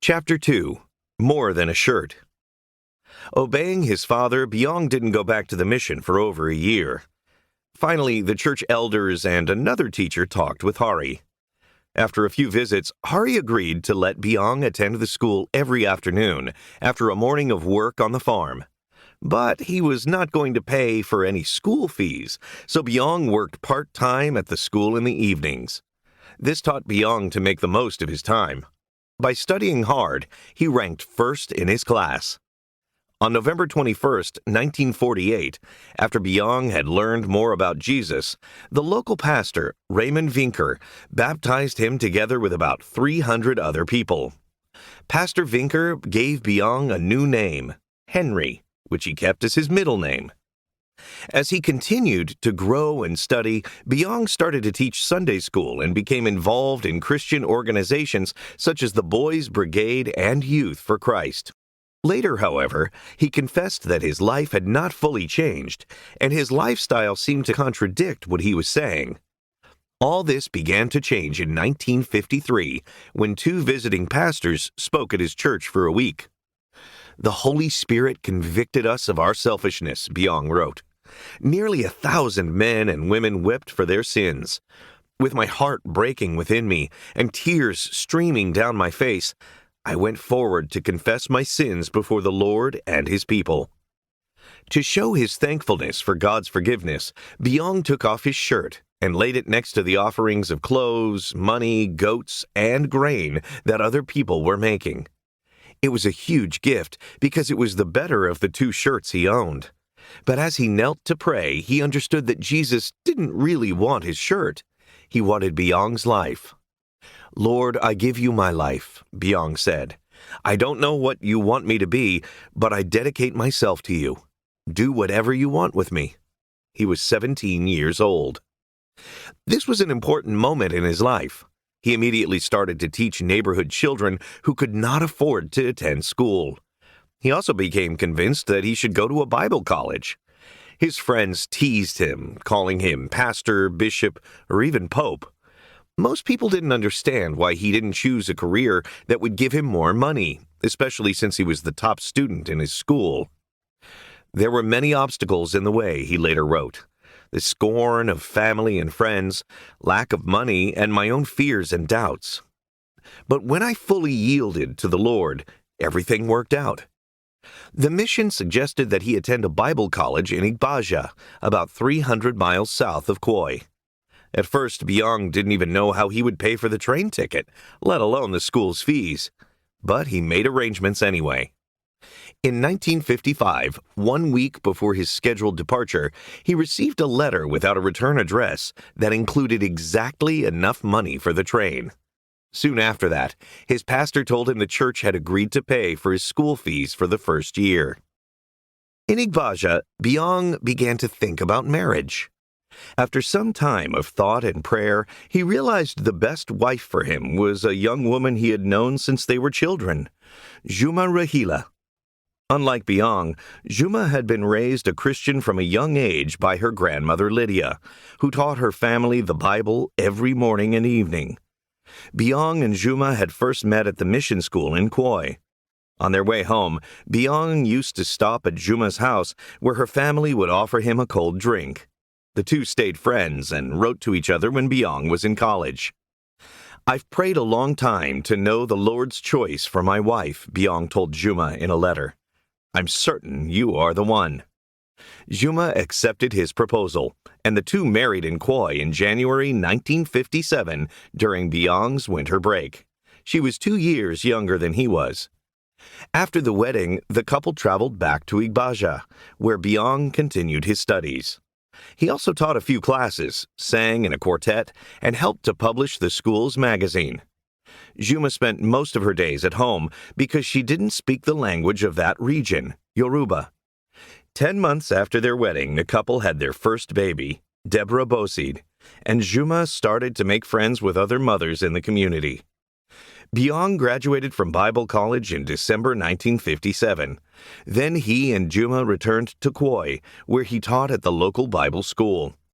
Chapter 2. More Than a Shirt. Obeying his father, Byang didn't go back to the mission for over a year. Finally, the church elders and another teacher talked with Hari. After a few visits, Hari agreed to let Byang attend the school every afternoon after a morning of work on the farm. But he was not going to pay for any school fees, so Byang worked part-time at the school in the evenings. This taught Byang to make the most of his time. By studying hard, he ranked first in his class. On November 21st, 1948, after Byang had learned more about Jesus, the local pastor, Raymond Vinker, baptized him together with about 300 other people. Pastor Vinker gave Byang a new name, Henry, which he kept as his middle name. As he continued to grow and study, Byang started to teach Sunday school and became involved in Christian organizations such as the Boys' Brigade and Youth for Christ. Later, however, he confessed that his life had not fully changed, and his lifestyle seemed to contradict what he was saying. All this began to change in 1953 when two visiting pastors spoke at his church for a week. "The Holy Spirit convicted us of our selfishness," Byang wrote. "Nearly 1,000 men and women wept for their sins. With my heart breaking within me and tears streaming down my face, I went forward to confess my sins before the Lord and His people." To show his thankfulness for God's forgiveness, Byang took off his shirt and laid it next to the offerings of clothes, money, goats, and grain that other people were making. It was a huge gift because it was the better of the two shirts he owned. But as he knelt to pray, he understood that Jesus didn't really want his shirt. He wanted Byang's life. "Lord, I give you my life," Byang said. "I don't know what you want me to be, but I dedicate myself to you. Do whatever you want with me." He was 17 years old. This was an important moment in his life. He immediately started to teach neighborhood children who could not afford to attend school. He also became convinced that he should go to a Bible college. His friends teased him, calling him pastor, bishop, or even pope. Most people didn't understand why he didn't choose a career that would give him more money, especially since he was the top student in his school. "There were many obstacles in the way," he later wrote. "The scorn of family and friends, lack of money, and my own fears and doubts. But when I fully yielded to the Lord, everything worked out." The mission suggested that he attend a Bible college in Igbaja, about 300 miles south of Khoi. At first, Byang didn't even know how he would pay for the train ticket, let alone the school's fees. But he made arrangements anyway. In 1955, 1 week before his scheduled departure, he received a letter without a return address that included exactly enough money for the train. Soon after that, his pastor told him the church had agreed to pay for his school fees for the first year. In Igbaja, Byang began to think about marriage. After some time of thought and prayer, he realized the best wife for him was a young woman he had known since they were children, Juma Rahila. Unlike Byang, Juma had been raised a Christian from a young age by her grandmother Lydia, who taught her family the Bible every morning and evening. Byang and Juma had first met at the mission school in Khoi. On their way home, Byang used to stop at Juma's house where her family would offer him a cold drink. The two stayed friends and wrote to each other when Byang was in college. "I've prayed a long time to know the Lord's choice for my wife," Byang told Juma in a letter. "I'm certain you are the one." Juma accepted his proposal, and the two married in Khoi in January 1957 during Byang's winter break. She was 2 years younger than he was. After the wedding, the couple traveled back to Igbaja, where Byang continued his studies. He also taught a few classes, sang in a quartet, and helped to publish the school's magazine. Juma spent most of her days at home because she didn't speak the language of that region, Yoruba. 10 months after their wedding, the couple had their first baby, Deborah Bosid, and Juma started to make friends with other mothers in the community. Byang graduated from Bible College in December 1957. Then he and Juma returned to Khoi, where he taught at the local Bible school.